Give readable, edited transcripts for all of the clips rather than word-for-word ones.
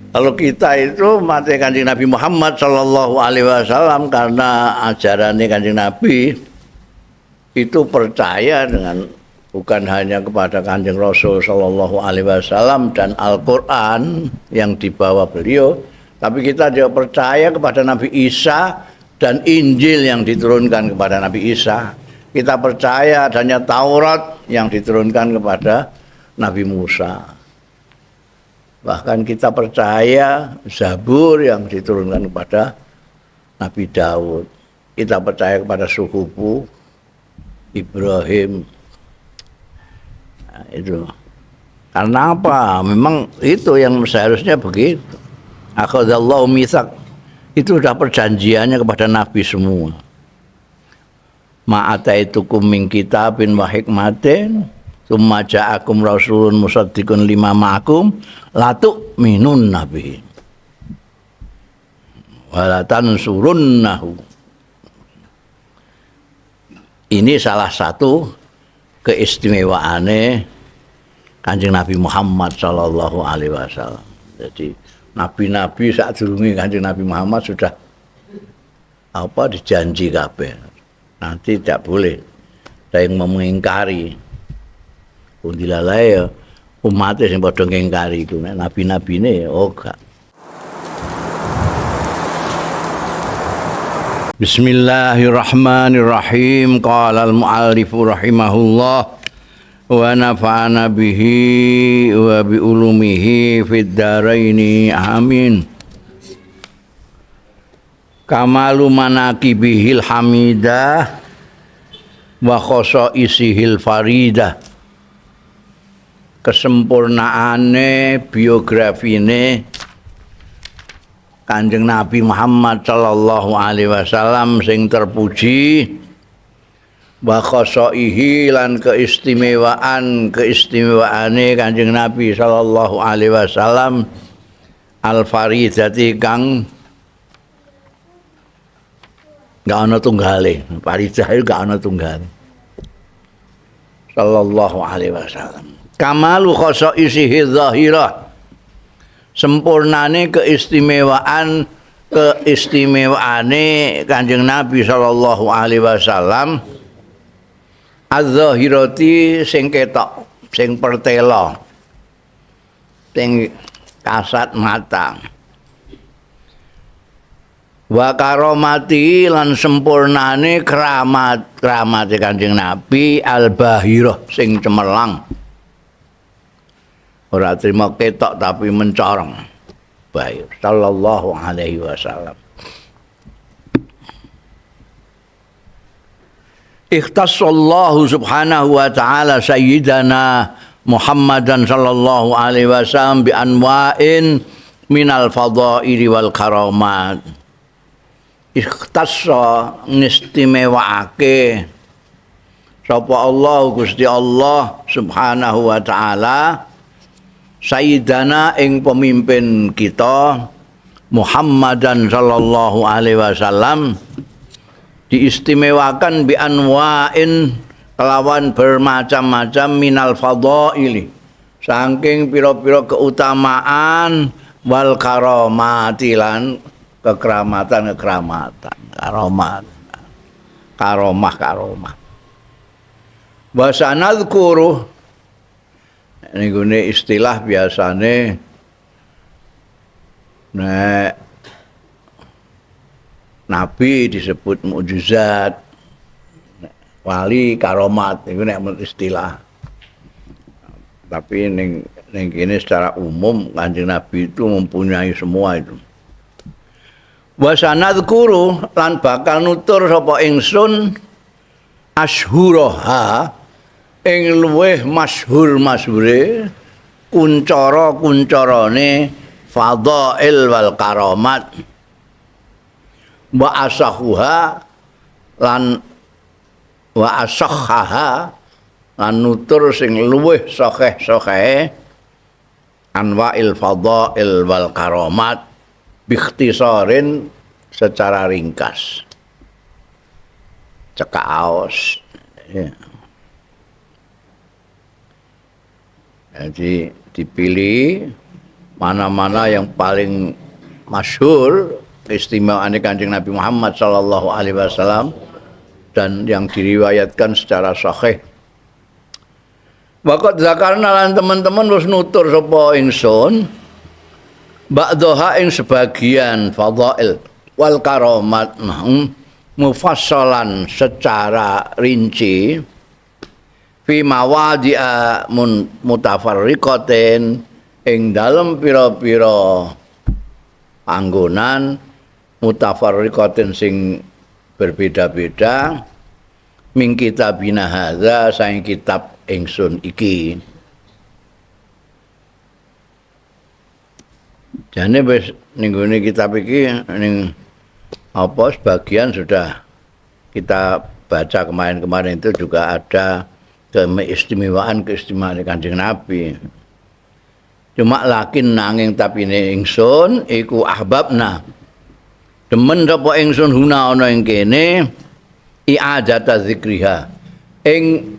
Kalau kita itu mati Kanjeng Nabi Muhammad Sallallahu Alaihi Wasallam karena ajarannya Kanjeng Nabi itu percaya dengan bukan hanya kepada Kanjeng Rasul Sallallahu Alaihi Wasallam dan Al-Quran yang dibawa beliau, tapi kita juga percaya kepada Nabi Isa dan Injil yang diturunkan kepada Nabi Isa. Kita percaya adanya Taurat yang diturunkan kepada Nabi Musa. Bahkan kita percaya Zabur yang diturunkan kepada Nabi Daud. Kita percaya kepada suhufu Ibrahim. Nah, itu. Karena apa? Memang itu yang seharusnya begitu. Akhadallahu mitsaq. Itu sudah perjanjiannya kepada Nabi semua. Ma'ataitukum min kitabin wa hikmatin tsumma ja'akum rasulun musaddiqun lima ma'akum la tu'minun nabi wa la tansurunnahu. Ini salah satu keistimewaannya Kanjeng Nabi Muhammad sallallahu alaihi wasallam. Jadi nabi-nabi sadurunge Kanjeng Nabi Muhammad sudah dijanji kabeh. Nanti tidak boleh ada yang mengingkari. Undilalae umat sing padha ngingkari iku nabi-nabine gak. Bismillahirrahmanirrahim. Qala al-mu'allif rahimahullah wa nafa'ana bihi wa bi ulumihi fid dharaini amin. Kamalu manaqibihil hamidah wa khasaisihil faridah. Kesempurnaane biografine Kanjeng Nabi Muhammad sallallahu alaihi wasallam sing terpuji, wa khasaihi lan keistimewaane Kanjeng Nabi sallallahu alaihi wasallam al faridati kang gak ana tunggale. Faridah itu gak ana tunggale. Sallallahu alaihi wasallam. Kamalu khasaisihi dzahirah. Sempurnane keistimewaane Kanjeng Nabi sallallahu alaihi wasallam az-zahirati sing ketok, sing pertela, sing kasat mata. Wa karomati lan sempurnane kramate Kanjeng Nabi al-bahirah sing cemerlang. Ora terima ketok tapi mencorong. Baik, sallallahu alaihi wasallam. Ikhtassallahu subhanahu wa ta'ala sayyidana Muhammadan sallallahu alaihi wasallam bi anwa'in minal fadaili wal karamat. Ikhtassa ngistimewaake sapa Allah Gusti Allah subhanahu wa ta'ala sayyidana ing pemimpin kita Muhammadan sallallahu alaihi wasallam diistimewakan bi anwa'in kelawan bermacam-macam minal fadaili saking pira-pira keutamaan wal karamatilan kekeramatan karomah wasanadzkuru niku istilah biasane nek nabi disebut mukjizat, wali karomat itu nek istilah. Tapi ning kene secara umum Kanjeng Nabi itu mempunyai semua itu. Wa sanadzkuru lan bakal nutur sapa ingsun asyhuraha ing luweh masyhur-masyhure kuncara-kuncarane fadail wal karamat wa asahuha lan wa asahhaha lan nutur sing luweh sahih-sahih anwa'il fadail wal karamat biikhtisarin secara ringkas cekak aos ya. Jadi dipilih mana-mana yang paling masyhur keistimewaan Kanjeng Nabi Muhammad sallallahu alaihi wasallam dan yang diriwayatkan secara sahih. Waqat zakarna lan teman-teman wis nutur sapa ingsun ba'daha ing sebagian fadhail wal karamat mufassalan secara rinci fi mawadi'a mutafarriqatin ing dalem pira-pira panggonan mutafarriqatin sing berbeda-beda min kitabina hadza saing kitab ingsun iki. Jane wis ning gone kitab iki ning apa sebagian sudah kita baca kemarin-kemarin itu juga ada keistimewaan Kanjeng Nabi. Cuma lakin nanging tapi ingsun iku ahbabna. Demen sapa ingsun huna ana ing kene i'adata zikriha. Ing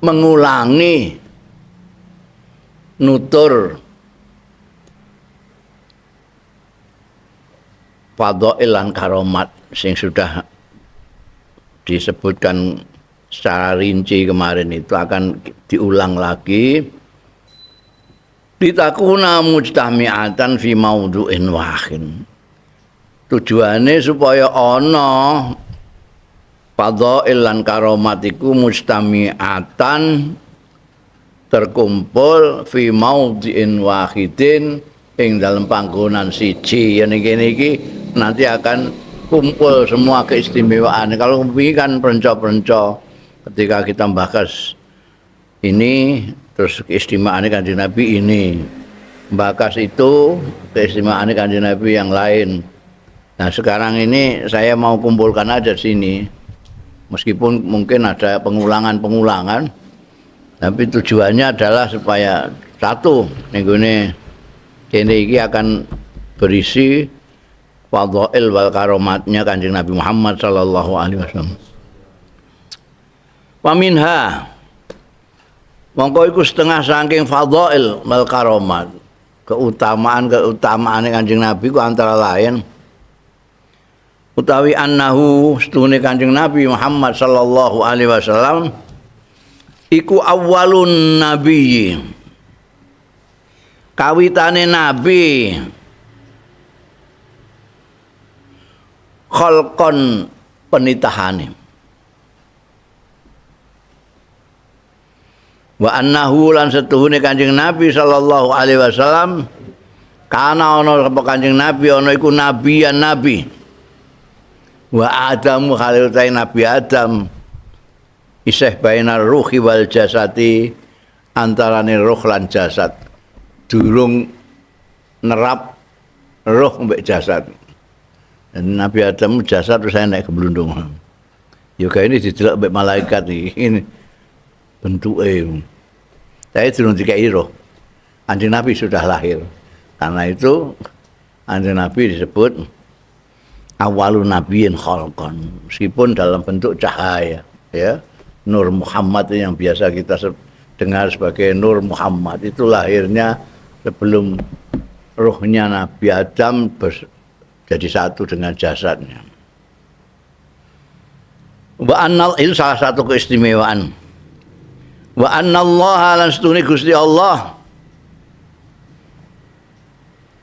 mengulangi nutur fadhail lan karomat sing sudah disebutkan secara rinci kemarin itu akan diulang lagi. Litakuna mujtami'atan fi maudhu'in wahid. Tujuane supaya ana fadhail lan karomat iku mujtami'atan terkumpul fi maudhi'in wahidin ing dalam panggonan siji. Yen iki nanti akan kumpul semua keistimewaan. Kalau begini kan perenco-perenco ketika kita bahas ini terus keistimewaan Kanjeng Nabi ini, bahas itu keistimewaan Kanjeng Nabi yang lain. Nah sekarang ini saya mau kumpulkan aja sini, meskipun mungkin ada pengulangan-pengulangan, tapi tujuannya adalah supaya satu minggu ini akan berisi fadhail wal karomatnya Kanjeng Nabi Muhammad sallallahu alaihi wasallam. Wa minha mongko iku setengah saking fadhail wal karomat, keutamaan Kanjeng Nabi ku antara lain utawi annahu stune Kanjeng Nabi Muhammad sallallahu alaihi wasallam iku awwalun nabiyyi, kawitane nabi khalqon penitahane. Wa annahu lan setuhune Kanjeng Nabi sallallahu alaihi wasallam kana ana sapa Kanjeng Nabi ana iku nabiyan nabi. Wa Adamu khalil Nabi Adam isih bainar ruhi wal jasati, antarane ruh lan jasad. Durung nerap ruh mbek jasad. Dan Nabi Adam jasad terus saya naik ke belundung. Yoga ini didelok mbek malaikat ini bentuke. Saya durung dikai roh. Kanjeng Nabi sudah lahir. Karena itu Kanjeng Nabi disebut awalun nabiyyin khalqan, meskipun dalam bentuk cahaya, ya. Nur Muhammad yang biasa kita dengar sebagai Nur Muhammad itu lahirnya sebelum ruhnya Nabi Adam jadi satu dengan jasadnya. Wa annal itu salah satu keistimewaan. Wa annallaha lan stune Gusti Allah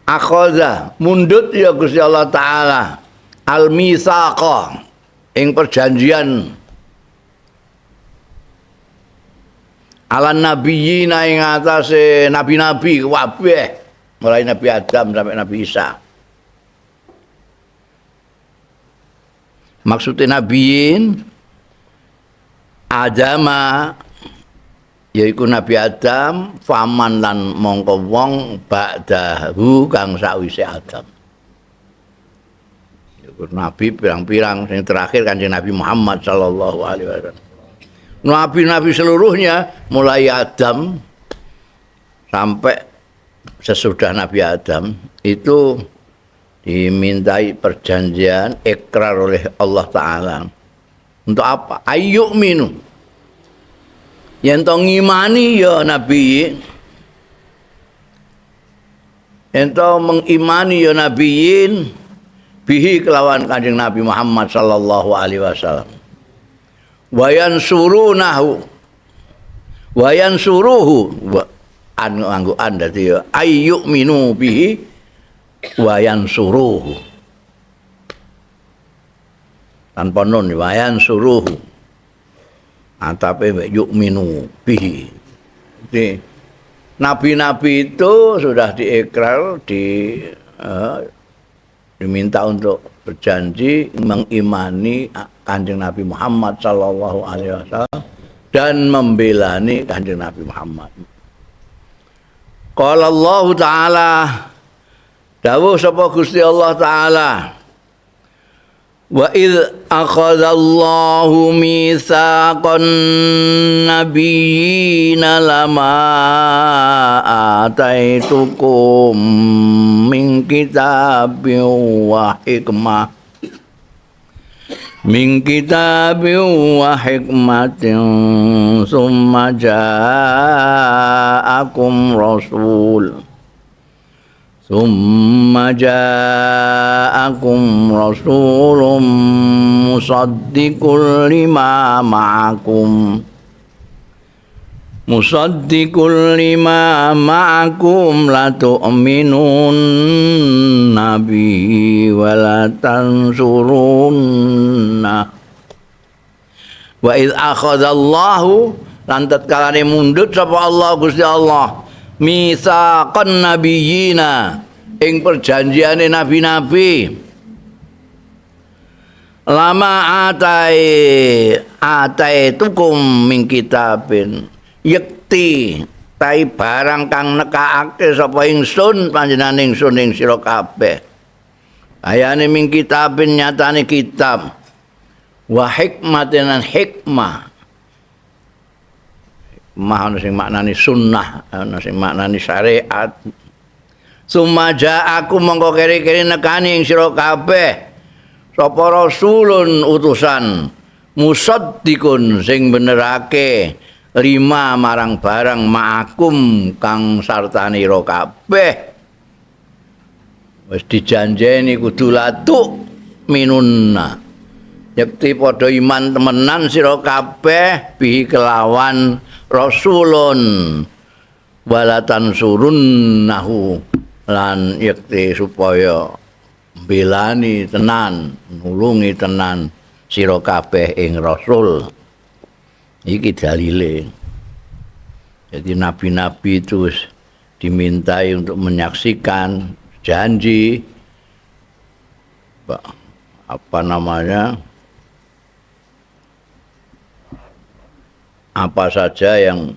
akhadha mundut ya Gusti Allah taala al-mitsaqa ing perjanjian ala nabiyina ing atase nabi-nabi kabeh mulai Nabi Adam sampai Nabi Isa. Maksudnya nabiyin Adama yaiku Nabi Adam faman lan mongko wong ba'dahu kang sawise Adam. Nabi pirang-pirang yang terakhir Kanjeng Nabi Muhammad sallallahu alaihi wasallam. Nabi-nabi seluruhnya mulai Adam sampai sesudah Nabi Adam itu dimintai perjanjian ikrar oleh Allah Ta'ala. Untuk apa? Ayyuk minu. Yang to ngimani ya Nabi ento mengimani ya nabiyin bihi kelawan Kanjeng Nabi Muhammad sallallahu alaihi wasallam. Wayan suruhu nganggo anda dadi ayyuk minu bihi wayan suruhu tanpa nun wayan suruhu atape yuk minu bihi. Jadi nabi-nabi itu sudah diikrar diminta untuk berjanji mengimani Kanjeng Nabi Muhammad sallallahu alaihi wasallam dan membelani Kanjeng Nabi Muhammad. Qala Allah Ta'ala, dawuh sapa Gusti Allah Ta'ala, wa idz akhadallahu mitsaqan nabiyyina lama ataitukum min kitabin wa hikmah min kitabin wa hikmatin summa ja'akum rasulun musaddiqul lima ma'akum la tu'minun nabi wa la tansurunna wa idh akhadallahu lan tatkalane mundut sapa Allah Gusti Allah mitsaqan nabiyyina ing perjanjiane nabi-nabi lama tukum min kitabin yekti tai barang kang nekake sapa ingsun panjenengan ingsun ing sira kabeh ayane min kitabin nyatane kitab wa hikmatin lan hikmah ana sing maknani sunnah ana sing maknani syariat sumaja aku mongko keri-keri nekani ing sira kabeh sapa rasulun utusan musaddiqun sing benerake lima marang barang ma'akum kang sartane ira kabeh wis dijanjeni kudu latuk minunna yakti padha iman temenan sira kabeh bihi kelawan rasulun walatan surunnahu lan yakti supaya belani tenan nulungi tenan sira kabeh ing rasul. Iki dalile. Jadi nabi-nabi itu dimintai untuk menyaksikan janji apa saja yang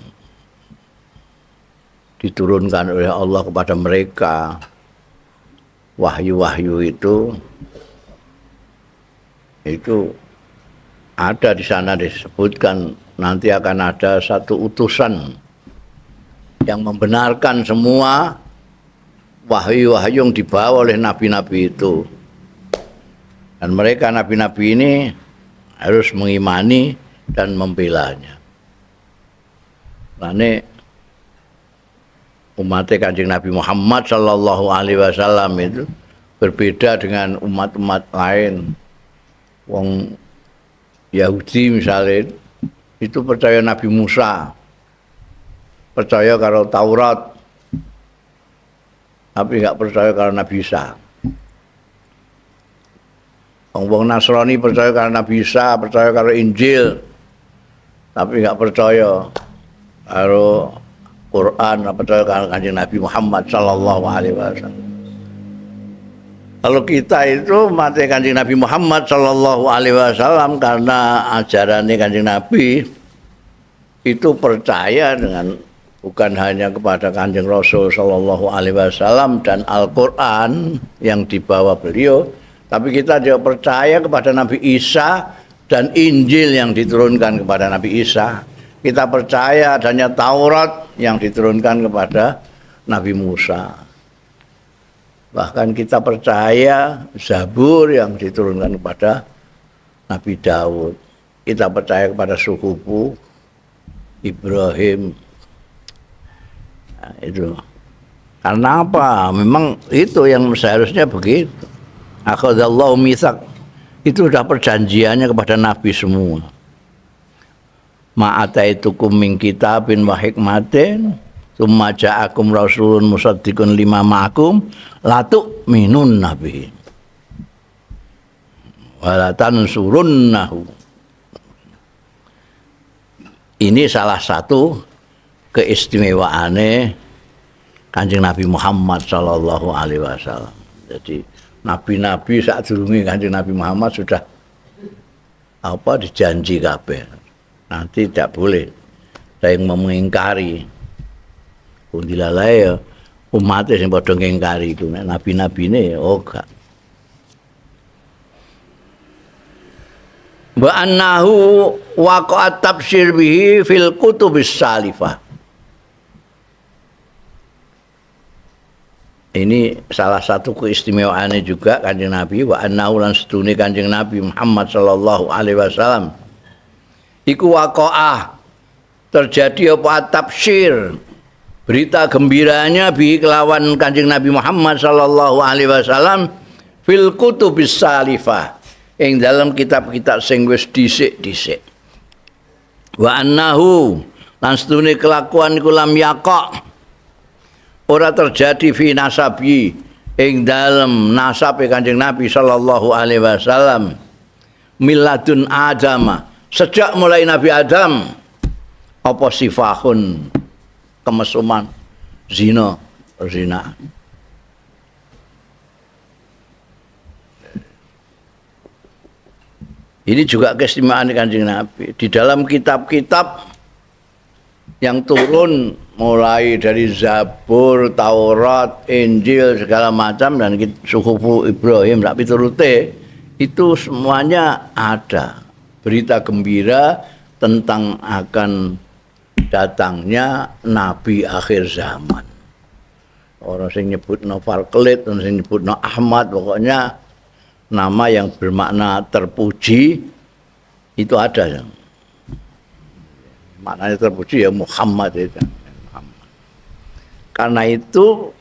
diturunkan oleh Allah kepada mereka. Wahyu-wahyu itu ada di sana disebutkan nanti akan ada satu utusan yang membenarkan semua wahyu-wahyu yang dibawa oleh nabi-nabi itu. Dan mereka nabi-nabi ini harus mengimani dan membelanya. Lane umat Kanjeng Nabi Muhammad sallallahu alaihi wasallam itu berbeda dengan umat-umat lain. Wong Yahudi misalnya itu percaya Nabi Musa, percaya karo Taurat, tapi nggak percaya karo Nabi Isa. Wong Nasrani percaya karo Nabi Isa, percaya karo Injil, tapi nggak percaya karo Quran, percaya karo Kanjeng Nabi Muhammad sallallahu alaihi wasallam. Kalau kita itu mati Kanjeng Nabi Muhammad sallallahu alaihi wasallam karena ajarannya Kanjeng Nabi itu percaya dengan bukan hanya kepada Kanjeng Rasul sallallahu alaihi wasallam dan Al-Qur'an yang dibawa beliau, tapi kita juga percaya kepada Nabi Isa dan Injil yang diturunkan kepada Nabi Isa. Kita percaya adanya Taurat yang diturunkan kepada Nabi Musa. Bahkan kita percaya Zabur yang diturunkan kepada Nabi Daud. Kita percaya kepada suhufu Ibrahim. Nah, itu Karena apa? Memang itu yang seharusnya begitu. Akhadallahu mitsaq. Itu sudah perjanjiannya kepada nabi semua. Ma'ataitukum min kitabin wa hikmatin tsumma ja'akum rasulun musaddiqun lima ma'akum la tu'minun nabi wa la tansurunnahu. Ini salah satu keistimewaannya Kanjeng Nabi Muhammad sallallahu alaihi wasallam. Jadi nabi-nabi saat durunge Kanjeng Nabi Muhammad sudah dijanji kabeh. Nanti tidak boleh ada yang mengingkari. Kundilalai ya umatnya yang padha ngingkari itu nabi-nabi ini gak. Wa annahu waqa'a tafsir bihi fil kutubis salifah. Ini salah satu keistimewaannya juga Kanjeng Nabi wa annahu lan sedune Kanjeng Nabi Muhammad sallallahu alaihi wasallam iku waqa'ah terjadi apa tafsir berita gembiranya bi kelawan Kanjeng Nabi Muhammad sallallahu alaihi wasallam fil kutubis salifah ing dalam kitab-kitab sing wis dhisik-dhisik. Wa annahu lan sedune kelakuan iku lam yaqa ora terjadi fi nasabi ing dalem nasabe Kanjeng Nabi sallallahu alaihi wasallam miladun adama sejak mulai Nabi Adam apa sifahun kemesuman zina. Ini juga keistimewaan Kanjeng Nabi di dalam kitab-kitab yang turun mulai dari Zabur, Taurat, Injil segala macam dan Suhufu Ibrahim sak piturute itu semuanya ada berita gembira tentang akan datangnya Nabi akhir zaman. Orang sing nyebutno Farkelit, orang sing nyebutno Ahmad, pokoknya nama yang bermakna terpuji itu ada. Maknanya terpuji ya Muhammad itu. Karena itu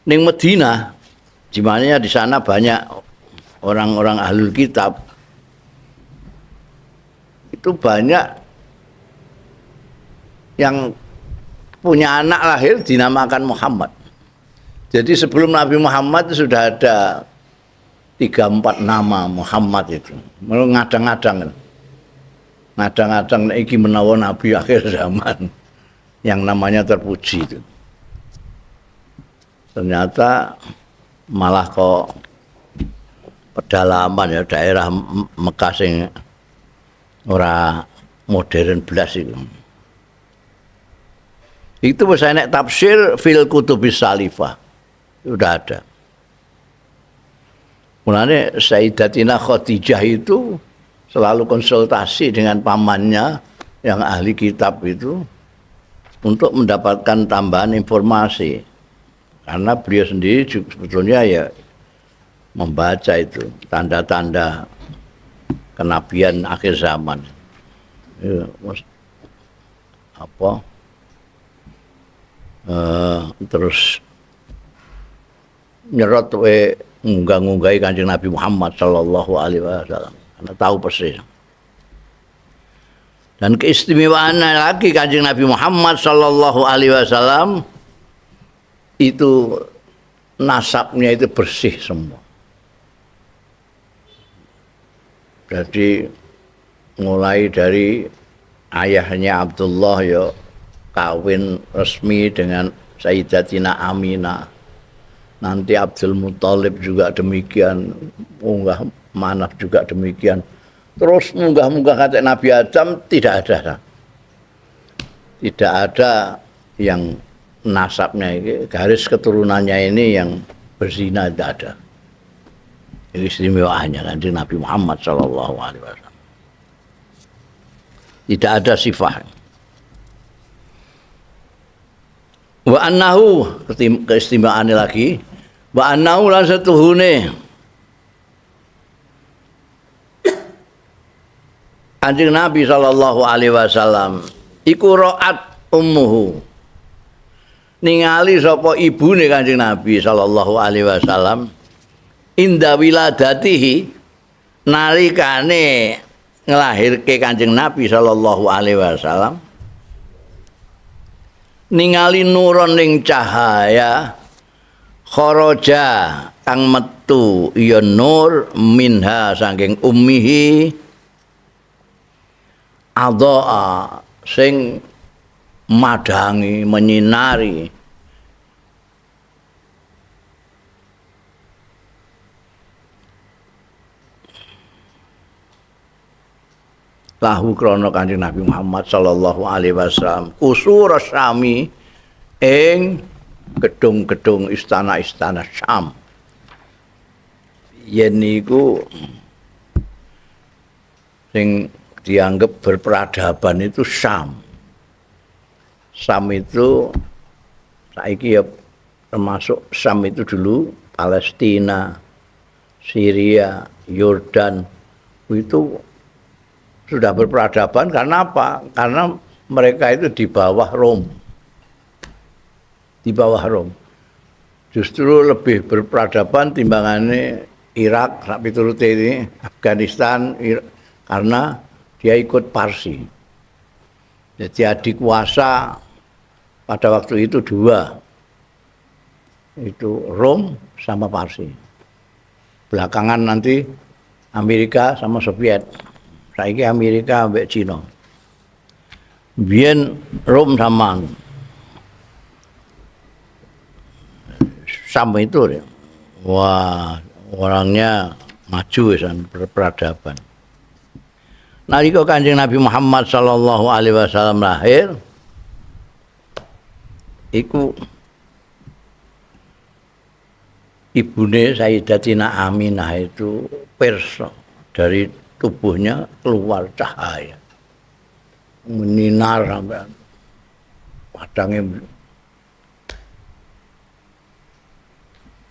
ning Madinah, di mana di sana banyak orang-orang ahlul kitab, itu banyak yang punya anak lahir dinamakan Muhammad. Jadi sebelum Nabi Muhammad itu sudah ada 3-4 nama Muhammad itu. Ngadang-ngadang iki menawa nabi akhir zaman yang namanya terpuji itu. Ternyata malah kok pedalaman ya daerah Mekah sing ora modern belas itu. Itu bisa nek tafsir fil kutubis salifah. Sudah ada. Mulane Sayyidatina Khadijah itu selalu konsultasi dengan pamannya yang ahli kitab itu untuk mendapatkan tambahan informasi. Karena beliau sendiri sebetulnya ya membaca itu tanda-tanda kenabian akhir zaman. Ya, terus nyerot ngunggah-ngunggahi Kanjeng Nabi Muhammad sallallahu alaihi wasallam. Karena tahu persis. Dan keistimewaannya lagi Kanjeng Nabi Muhammad sallallahu alaihi wasallam itu nasabnya itu bersih semua. Jadi mulai dari ayahnya Abdullah ya kawin resmi dengan Sayyidatina Aminah. Nanti Abdul Muthalib juga demikian, munggah Manaf juga demikian. Terus munggah-munggah kata Nabi Adam tidak ada. Tidak ada yang nasabnya ini, garis keturunannya ini yang berzina tidak ada. Ini istimewaannya nanti Nabi Muhammad sallallahu alaihi wasallam. Tidak ada sifat. Wa annahu keistimewaannya lagi wa annahu lan satuhune Kanjeng Nabi sallallahu alaihi wasallam iku ra'at ummuhu ningali sapa ibune Kanjeng Nabi sallallahu alaihi wasallam inda wiladatihi nalikane nglahirke Kanjeng Nabi sallallahu alaihi wasallam ningali nuron ning cahaya kharaja kang metu ya nur minha saking ummihi adhaa sing madangi menyinari lahu krana Kanjeng Nabi Muhammad sallallahu alaihi wasallam kusur Syami ing gedung-gedung istana-istana Syam yen niku sing dianggap berperadaban itu Syam. Syam itu saiki ya termasuk Syam itu dulu Palestina, Syria, Yordan itu sudah berperadaban karena apa? Karena mereka itu di bawah Rom. Di bawah Rom. Justru lebih berperadaban timbangannya Irak, sak piturute ini, Afghanistan, karena dia ikut Parsi. Jadi adik kuasa pada waktu itu dua. Itu Rom sama Parsi. Belakangan nanti Amerika sama Soviet. Saiki Amerika ambek Cina. Biyen Rom sama Sam itu ya. Wah, orangnya maju san berperadaban. Nalika Kanjeng Nabi Muhammad sallallahu alaihi wasallam lahir iku ibune Sayyidatina Aminah itu pirsa dari tubuhnya keluar cahaya menyinar sampai padangnya.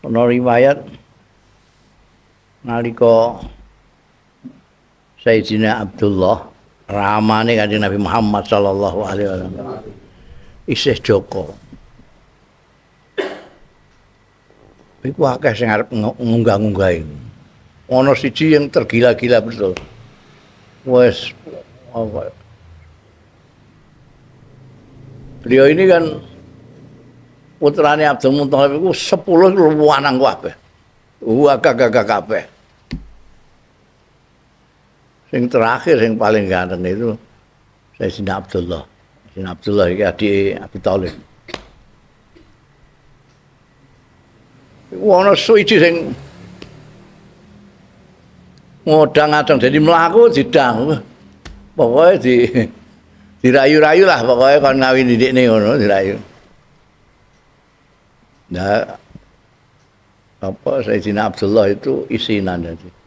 Ana riwayat nalika Sayyidina Abdullah ramane Kanjeng Nabi Muhammad sallallahu alaihi wasallam isih Joko. Iku akeh sing arep ngunggah-unggahi. Ana siji yang tergila-gila betul. Wes apa? Beliau ini kan putrane Abdul Muthalib iku 10 lanang kabeh. Gagah kabeh. Sing terakhir yang paling ganteng itu Sayyidina Abdullah. Sayyidina Abdullah iki adik Abi Thalib. Ana suci sing ngodang-adang jadi mlaku didang. Pokoke dirayu-rayu lah pokoke kon ngawin didikne ngono dirayu. Nah, apa Sayyidina Abdullah itu isinan dadi.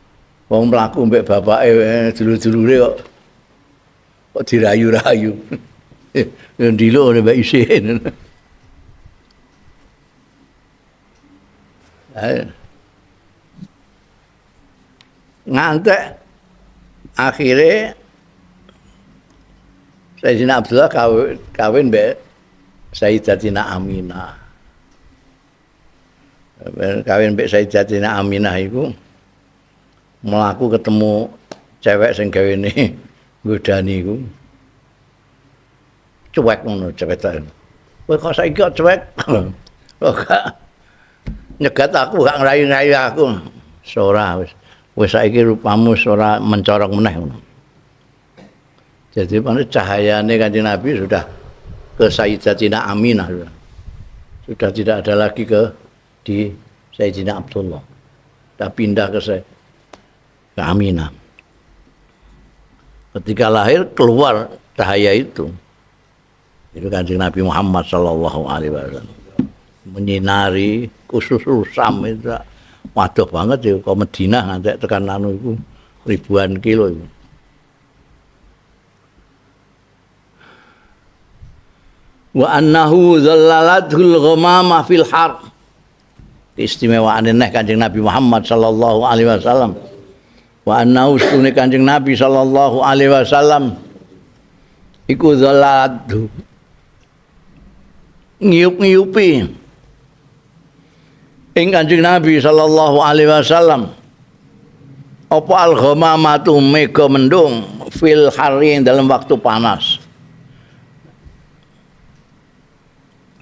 Wong mlaku mbek bapake dulur-dulure kok dirayu-rayu. Ya ndilo mbek isin. Ngantek akhirnya Sayyidina Abdullah kawin mbek Sayyidatina Aminah. Kawin mbek Sayyidatina Aminah iku mlaku ketemu cewek sing gawene nggodani iku. Cuek ngono cepetan. Kowe kok saiki kok cuek? Kok nyegat aku gak ngerayu-ngerayu aku. Ora wis saiki rupamu ora mencorok meneh ngono. Jadi mana cahayane Kanjeng Nabi sudah ke Sayyidatina Aminah. Sudah tidak ada lagi di Sayyidina Abdullah. Sudah pindah ke Aminah. Ketika lahir keluar cahaya itu. Itu Kanjeng Nabi Muhammad sallallahu alaihi wasallam. Menyinari khusus Syam itu waduh banget ya ke Madinah ngantek tekan anu iku ribuan kilo itu. Wa annahu dhallalatul ghamama fil har. Istimewaane neh Kanjeng Nabi Muhammad sallallahu alaihi wasallam. Wa annahu sunne Kanjeng Nabi sallallahu alaihi wasallam iku dhalalatu ngiyup-ngiyupi ing Kanjeng Nabi sallallahu alaihi wasallam apa al-ghamamatu mega mendung fil hari dalam waktu panas.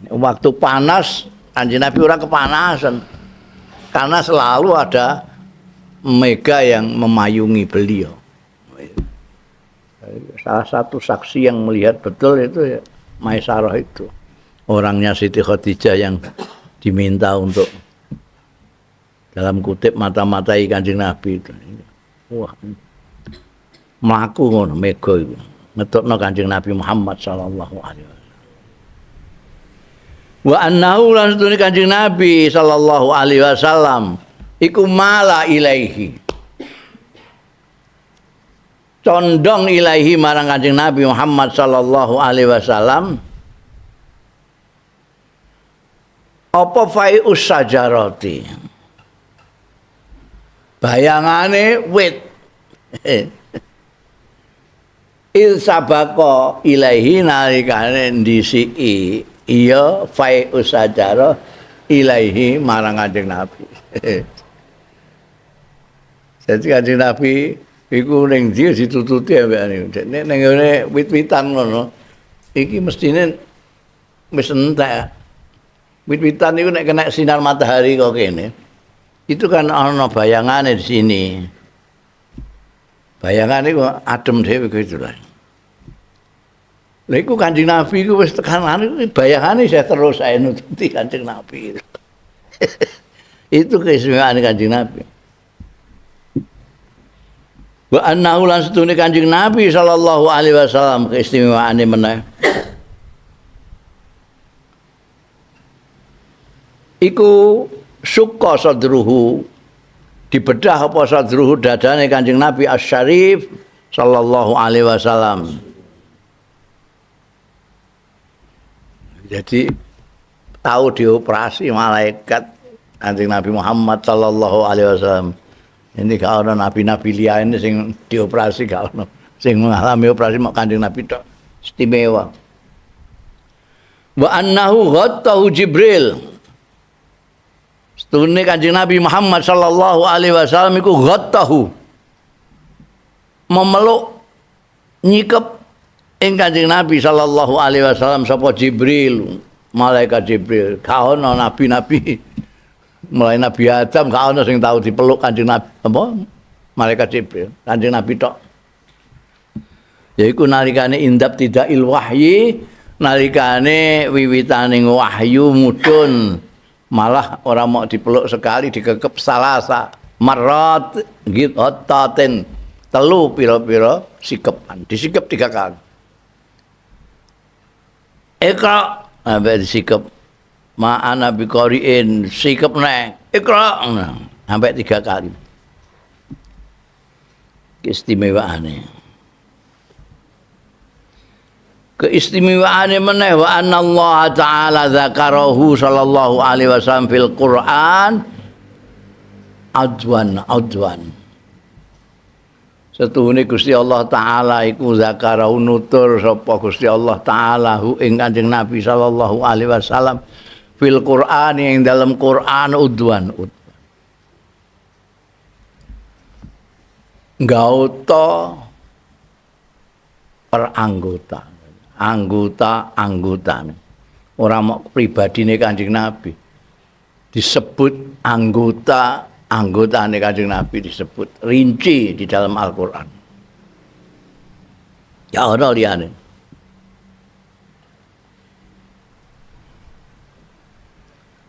Waktu panas Kanjeng Nabi ora kepanasan karena selalu ada mega yang memayungi beliau. Salah satu saksi yang melihat betul itu ya Maisarah itu. Orangnya Siti Khadijah yang diminta untuk dalam kutip mata-matai Kanjeng Nabi itu. Wah. Mlaku ngono mega iku. Ngetokno Kanjeng Nabi Muhammad sallallahu alaihi wasallam. Wa annahu lan sedune Kanjeng Nabi sallallahu alaihi wasallam iku mala ilaihi. Condong ilaihi marang Kanjeng Nabi Muhammad sallallahu alaihi wasallam apa fai'us sajarati bayangane wit il sabaqo ilaihi nalikane ndisiki iya fai'us sajarah ilaihi marang Kanjeng Nabi. Jadi Kanjeng Nabi iku ning ndi ditututi ambekane. Nek ning ngene wit-witan ngono. Iki mestine wis entek. Wit-witan iku nek kena sinar matahari kok kene. Itu kan ana bayangane di sini. Bayangane kok adem dhewe gitu lah. Lha iku Kanjeng Nabi iku wis tekanane bayangane saya terus saya nututi Kanjeng Nabi. Itu keistimewaan Kanjeng Nabi. Wa annahu lan setune Kanjeng Nabi sallallahu alaihi wasallam keistimewaane meneh iku sukka sadruhu dibedah apa sadruhu dadane Kanjeng Nabi asy-syarif sallallahu alaihi wasallam. Jadi tahu dioperasi malaikat Kanjeng Nabi Muhammad sallallahu alaihi wasallam. Ini gak ada nabi-nabi liya ini sing dioperasi gak ada. Sing mengalami operasi mak Kanjeng Nabi tok istimewa. Wa annahu ghattahu Jibril. Setune Kanjeng Nabi Muhammad sallallahu alaihi wasallam iku ghattahu. Memeluk nyikep ing Kanjeng Nabi sallallahu alaihi wasallam sapa Jibril, malaikat Jibril. Gak ana nabi-nabi mulai Nabi Adam gak ana sing tahu dipeluk Kanjeng Nabi apa malaikat Jibril Kanjeng Nabi tok yaiku nalikane indab tidakil wahyi nalikane wiwitaning wahyu mudhun malah ora mau dipeluk sekali dikekep salasa marat ghitaten telu pira-pira sikepan disikep 3 kali Iqra ambek disikep ma'ana biqari'in sikep nek Iqra sampai 3 kali keistimewaane meneh wa anna Allah taala dzakarahu sallallahu alaihi wasallam fil Quran adwan setuhune Gusti Allah taala iku zakarahu nutur sapa Gusti Allah taala hu ing Kanjeng Nabi sallallahu alaihi wasallam fil Quran yang dalam Quran udwan gauta per anggota ora mau pribadine Kanjeng Nabi disebut anggotane Kanjeng Nabi disebut rinci di dalam Al-Qur'an ya ora liyane.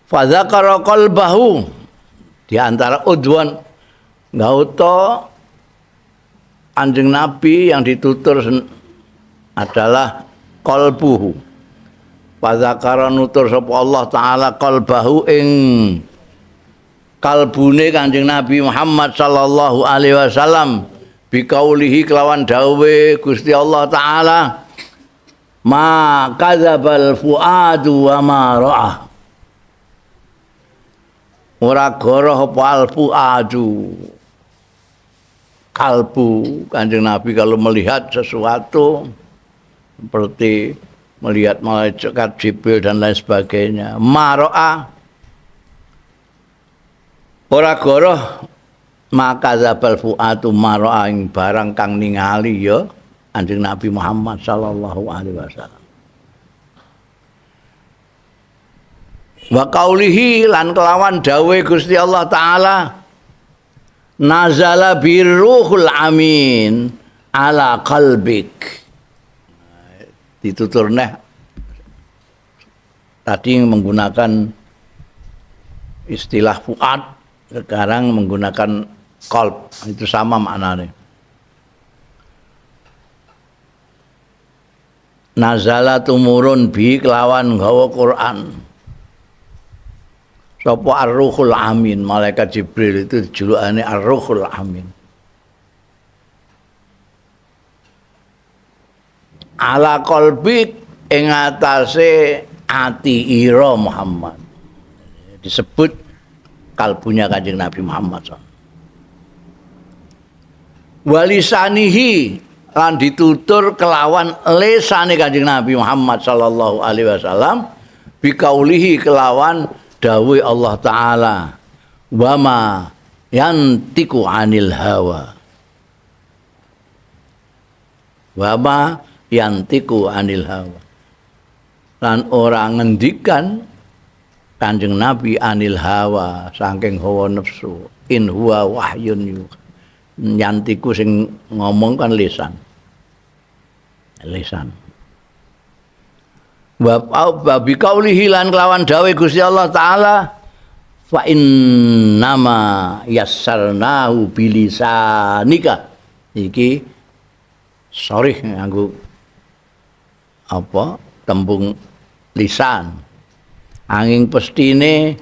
Fadzakara qalbahu di antara udwan gauta Kanjeng Nabi yang ditutur adalah qalbuhu. Fadzakara nutur sapa Allah taala qalbahu ing kalbune Kanjeng Nabi Muhammad sallallahu alaihi wasallam biqaulihi kelawan dawuhe Gusti Allah taala ma kadzabal fuadu wa ma ra'ah. Ora goroh apa alfuadu kalbu Kanjeng Nabi kalau melihat sesuatu seperti melihat malaikat Jibril dan lain sebagainya. Maro'a ora goroh maka zabal fuatu maro'a ing barang kang ningali ya Kanjeng Nabi Muhammad sallallahu alaihi wasallam. Wa qaulihi lan kelawan dawuh Gusti Allah taala nazala birruhul amin ala qalbik. Ditutur neh tadi menggunakan istilah fuad, sekarang menggunakan qalb, itu sama maknanya. Nazala tumurun bi kelawan gawa Quran. Sapa Ar-Ruhul Amin, malaikat Jibril itu julukannya Ar-Ruhul Amin. Ala qalbik ing atase ati ira Muhammad. Disebut kalbunya Kanjeng Nabi Muhammad. Walisanihi lan ditutur kelawan lesane Kanjeng Nabi Muhammad sallallahu alaihi wasallam bikaulihi kelawan dawuh Allah taala wa ma yantiku anil hawa wa ma yantiku anil hawa lan ora ngendikan Kanjeng Nabi anil hawa saking hawa nafsu in huwa wahyun yuha. Yantiku sing ngomong kan lisan wa bi qaulihi lan kelawan dawuh Gusti Allah taala fa innama yassarnahu bilisanika iki sorry nganggo apa tembung lisan angin pestine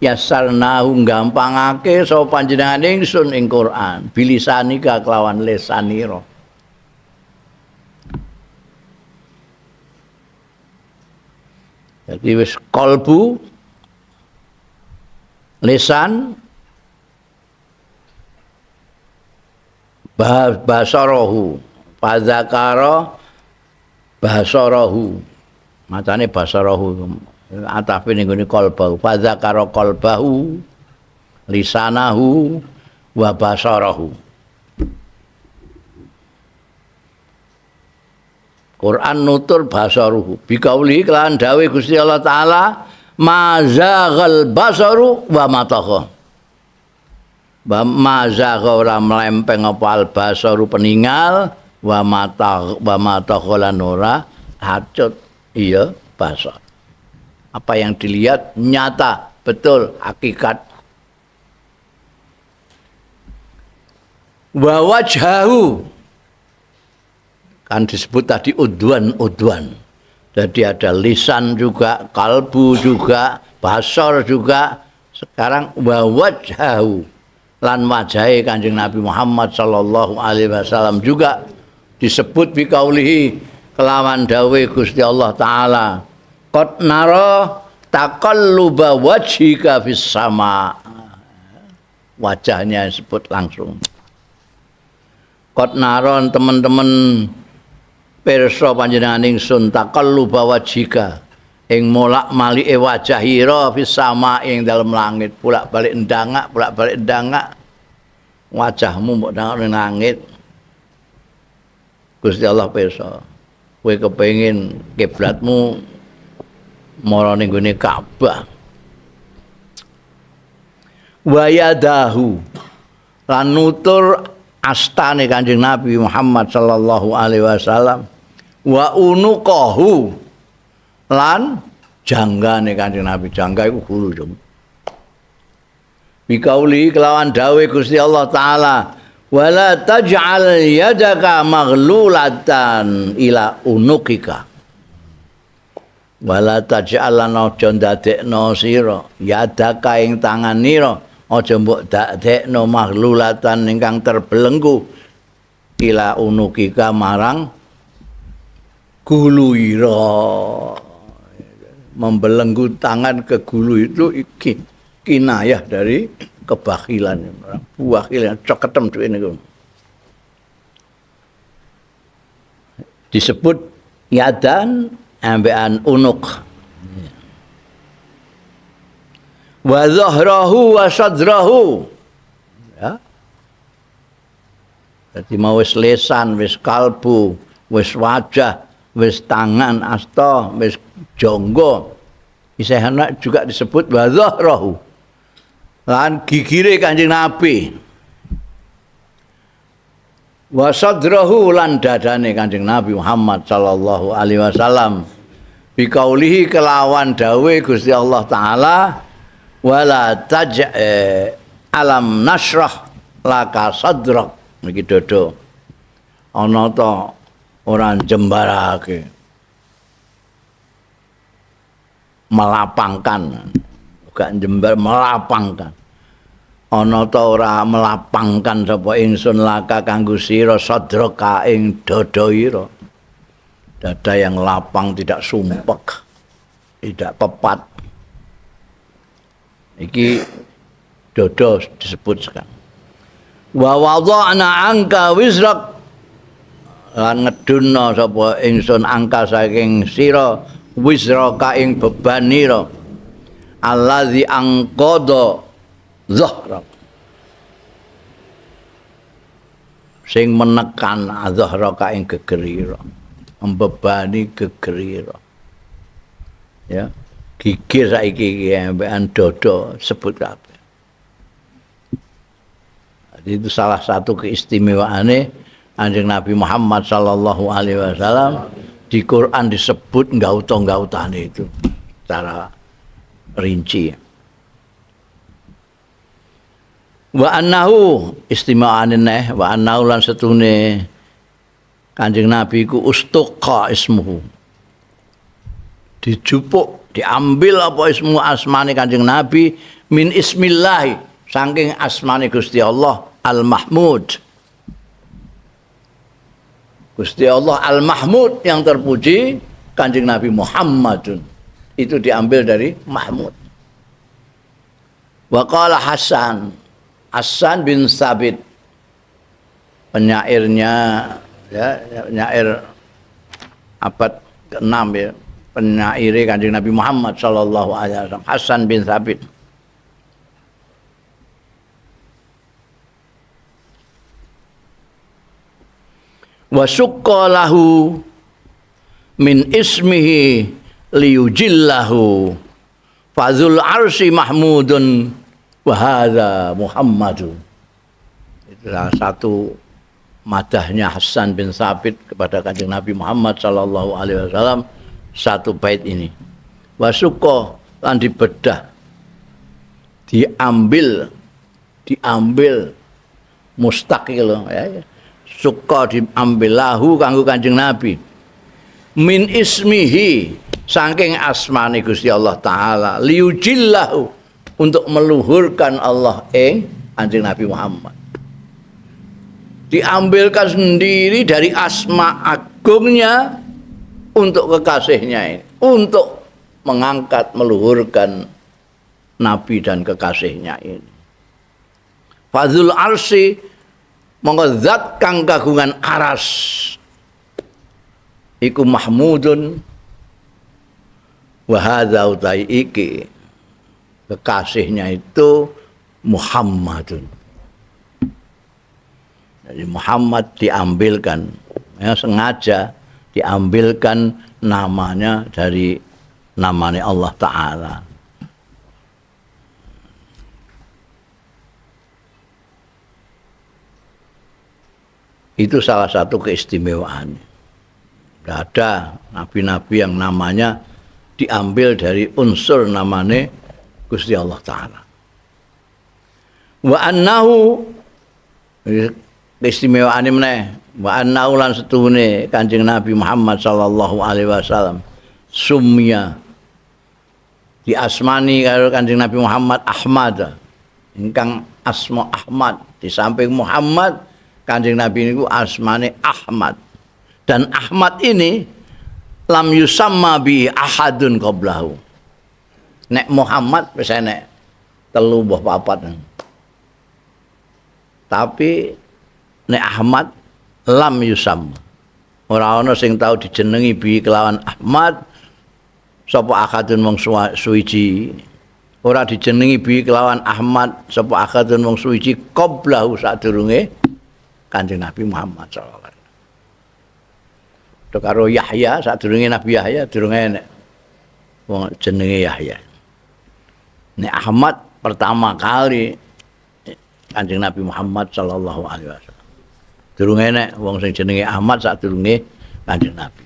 yassarnahu gampangake sapa panjenengan ingsun ing Quran bilisanika kelawan lisanira. Jadi wis qalbu lisan basarahu fadzakara basarahu macane basarahu atafe ning gone qalbu fadzakara qalbahu lisanahu wa basarahu. Quran nutur basaruhu bikauli kelan dawuh Gusti Allah taala mazaghal basaru wa matagha. Mazagha ora mlempeng apa al basaru peningal wa matagha lan ora hacut iya basar. Apa yang dilihat nyata betul hakikat. Wa wajhahu kan disebut tadi udwan. Jadi ada lisan juga, kalbu juga, basar juga. Sekarang wa wajhahu lan wajahe Kanjeng Nabi Muhammad sallallahu alaihi wasallam juga disebut bi kaulihi kelawan dawuh Gusti Allah taala. Qad nara taqalluba wajhika fis sama. Wajahnya disebut langsung. Qad naron teman-teman pirsa panjenengan ingsun taqalluba wajhika ing molak-malike wajah ira fis sama ing dalem langit bolak-balik ndangak wajahmu mbok ndangak ning langit. Gusti Allah pirsa kowe kepengin kiblatmu mara ning gone Ka'bah. Wa yadahu lan nutur astane Kanjeng Nabi Muhammad sallallahu alaihi wasallam wa unuqahu lan janggane Kanjeng Nabi. Jangga iku gulu jeng. Bikauli kelawan dawuh Gusti Allah taala wala taj'al yadaka maghlulatan ila unuqika wala taj'al lan aja ndadekno sira yadaka ing tanganira aja mbok dadekno maghlulatan ingkang terbelenggu ila unuqika marang gulu ira. Membelenggu tangan ke gulu itu kinayah dari kebakilan. Buakilan coketem duwe niku. Disebut yadan ambekan unuk. Wa dhahrahu wa sadrahu. Ya. Jadi mau wis lesan, wis kalbu, wis wajah, wis tangan, asta, wis jonggo. Isih ana juga disebut wa dhahrahu. Lan gigire Kanjeng Nabi. Wa sadrahu lan dadane Kanjeng Nabi Muhammad sallallahu alaihi wasallam. Bi kaulihi kelawan dawe Gusti Allah taala wala alam nasrah laka sadrak iki dodo. Ana ta ora jembarake. Melapangkan. Bukan jembar melapangkan. Ana ta ora melapangkan sapa ingsun laka kanggo sira sadraka ing dada ira. Dada yang lapang tidak sumpek, tidak pepat. Iki dada disebut sekarang. Wa wada'na angka wizrak lan ngedunna sapa ingsun angka saking sira wizraka ing bebanira allazi angqada zahra sing menekan zahraka ing gegerira membebani gegerira ya gigir saiki ambekan dada sebut kabeh. Jadi itu salah satu keistimewaane Kanjeng Nabi Muhammad sallallahu alaihi wasallam di Quran disebut ngauta-ngautane itu secara rinci. Wa annahu istima'ane wa annahu lan setune Kanjeng Nabi iku ustuqa ismuhu. Dijupuk, diambil apa ismu asmane Kanjeng Nabi min ismillah saking asmane Gusti Allah Al-Mahmud. Gusti Allah Al-Mahmud yang terpuji Kanjeng Nabi Muhammadun. Itu diambil dari Mahmud. Wa qala Hasan bin Sabit penyairnya ya penyair abad ke-6 ya penyair Kanjeng Nabi Muhammad sallallahu alaihi wasallam Hasan bin Sabit wa syukka lahu min ismihi liyujillahu fazul arsi mahmudun wa hadza Muhammadun. Itu salah satu madahnya Hasan bin Sabit kepada Kanjeng Nabi Muhammad sallallahu alaihi wasallam satu bait ini. Wa syukka lan dibedah diambil mustaqil ya. Syukka diambil lahu kanggo Kanjeng Nabi. Min ismihi saking asmane Gusti Allah taala liujillahu untuk meluhurkan Allah Kanjeng Nabi Muhammad. Diambilkan sendiri dari asma agungnya untuk kekasihnya ini, untuk mengangkat meluhurkan Nabi dan kekasihnya ini. Fadzul arsi monggo zat kang kagungan aras iku mahmudun wa hadza utai iki kekasihnya itu Muhammadun. Jadi Muhammad diambilkan ya, sengaja diambilkan namanya dari namanya Allah Ta'ala. Itu salah satu keistimewaan. Tidak ada nabi-nabi yang namanya diambil dari unsur namanya Gusti Allah Ta'ala. Wa annahu keistimewaan meneh wa annahu lan setune Kanjeng Nabi Muhammad sallallahu alaihi wasallam sumya diasmani karo Kanjeng Nabi Muhammad Ahmad ingkang asma Ahmad di samping Muhammad Kanjeng Nabi niku asmane Ahmad dan Ahmad ini lam yusamma bi ahadun qablahu. Nek Muhammad wis nek 3 mbah 4. Tapi nek Ahmad lam yusamma. Ora ana sing tau dijenengi bi kelawan Ahmad sapa akadun wong suwiji ora dijenengi bi kelawan Ahmad sapa akadun wong suwiji qablahu sadurunge Kanjeng Nabi Muhammad sallallahu alaihi wasallam. Karo Yahya sadurunge Nabi Yahya durung enek wong jenenge Yahya. Nek Ahmad pertama kali Kanjeng Nabi Muhammad sallallahu alaihi wasallam. Durung enek wong sing jenenge Ahmad sadurunge Kanjeng Nabi.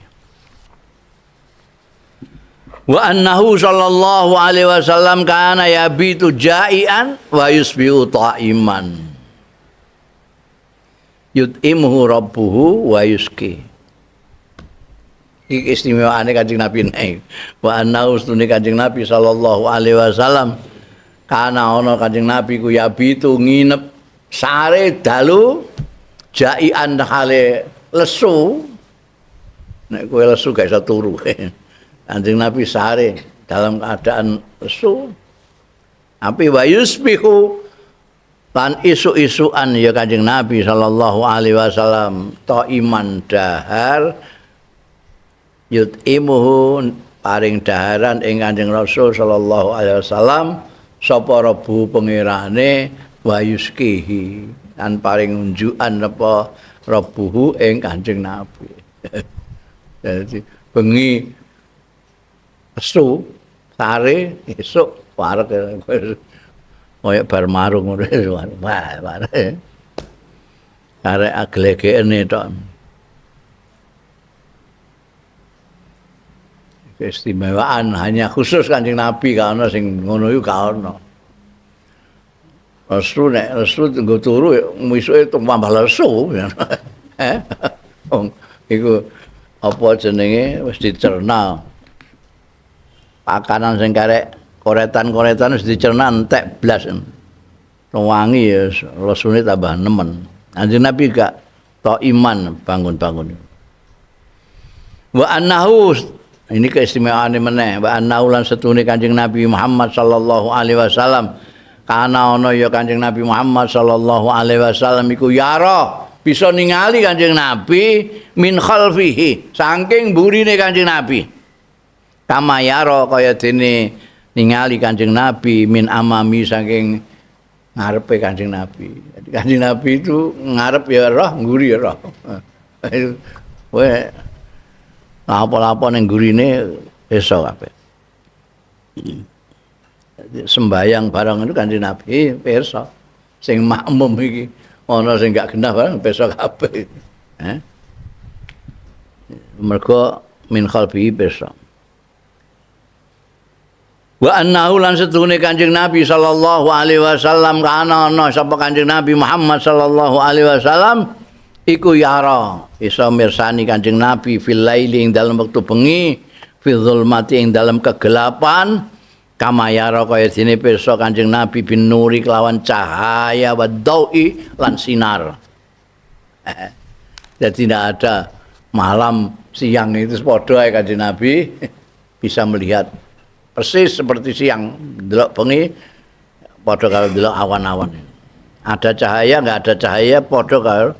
Wa annahu sallallahu alaihi wasallam kana yabitu ja'ian wa yusbihu ta'iman. Yut'imuhu rabbuhu wa yusqi. Iki istimewaane Kanjeng Nabi nek. Wa annahu sunni Kanjeng Nabi sallallahu alaihi wasallam kana ana Kanjeng Nabi ku yabitu nginep sare dalu jaian hale lesu nek kowe lesu gak iso turu. Kanjeng Nabi sare dalam keadaan lesu. Api wa yusbihu lan isu-isuan ya Kanjeng Nabi sallallahu alaihi wasallam iman dahar yut'imuhu paring daharan ing Kanjeng Rasul sallallahu alaihi wasallam sapa Rabbu pangerane wa yuskihi lan paring unjukan apa Rabbuhu ing Kanjeng Nabi. Jadi bengi esu sare esuk wareg koyo bar marung ngono wah bare arek aglegekne tok. Keistimewaan hanya khusus Kanjeng Nabi ka ana sing ngono iku ka ana. Lesu nek lesu nggo turu misuke tambah lesu. Iku apa jenenge wis dicerna. Pakanan sing karek koretan-koretan wis dicerna entek blas. Wangi ya lesune tambah nemen. Kanjeng Nabi gak tok iman bangun-bangun. Wa annahu ini keistimewaan meneh wa annahu lan setune Kanjeng Nabi Muhammad sallallahu alaihi wasallam kana ana ya Kanjeng Nabi Muhammad sallallahu alaihi wasallam iku yara bisa ningali Kanjeng Nabi min khalfihi saking burine Kanjeng Nabi kama yara kaya dene ningali Kanjeng Nabi min amami saking ngarepe Kanjeng Nabi. Jadi Kanjeng Nabi itu ngarep ya roh nguri ya roh. Kowe apa-apa ning gurine iso kabeh. Sembayang barang itu Kanjeng Nabi pirsa. Sing makmum iki ana sing gak genah barang pirsa kabeh. Mergo min qalbi pirsa. Wa annahu lan setune Kanjeng Nabi sallallahu alaihi wasallam kana ana sapa Kanjeng Nabi Muhammad sallallahu alaihi wasallam iku yara iso mirsani Kanjeng Nabi fil laili ing dalam wektu bengi fil zulmati ing dalam kegelapan kama yara kaya dene pirsa Kanjeng Nabi bin nuri kelawan cahaya wa daui lan sinar. Jadi tidak ada malam siang itu padha ae Kanjeng Nabi bisa melihat persis seperti siang delok bengi padha karo delok awan-awan. Ada cahaya enggak ada cahaya padha karo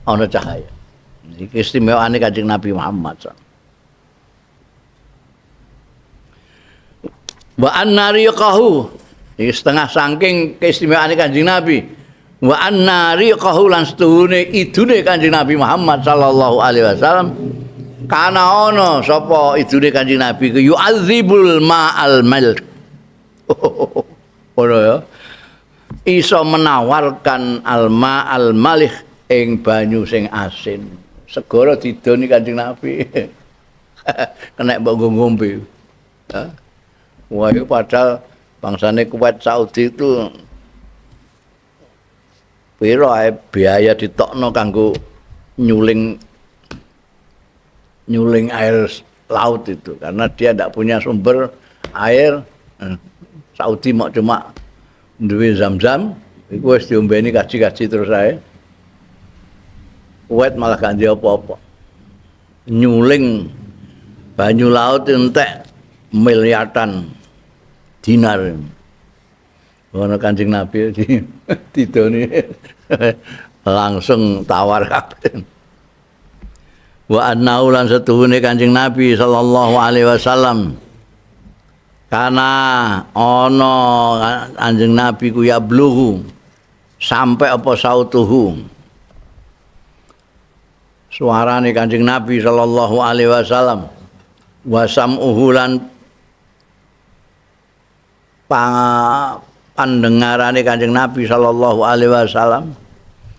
ana cahaya. Iki istimewaane Kanjeng Nabi Muhammad. Wa annariqahu iki setengah saking keistimewaane Kanjeng Nabi. Wa annariqahu lan setuhune idune Kanjeng Nabi Muhammad sallallahu alaihi wasallam kana ana sapa idune Kanjeng Nabi ku yu'adzibul ma'al mal. Ora ya. Iso menawarkan alma al malih ing banyu sing asin. Segara didoni Kanjeng Nabi. Kena mbok ngombe. Wah, itu padahal bangsane Kuwait Saudi itu piro ae biaya ditokno kanggo nyuling air laut itu karena dia tidak punya sumber air. Saudi mau cuma duwe Zam-Zam iku wis diombeni kaji-kaji terus ae. Kuwait malah gak ndek apa-apa. Nyuling banyu laut entek miliaran dinar. Ono Kanjeng Nabi didoni langsung tawar kabeh. Wa annahu lan setuhune Kanjeng Nabi sallallahu alaihi wasallam Karena ana Kanjeng Nabi ku ya bluhu sampai apa sautuhu. Suarane Kanjeng Nabi sallallahu alaihi wasallam wasam'uhu lan pandengarane Kanjeng Nabi sallallahu alaihi wasallam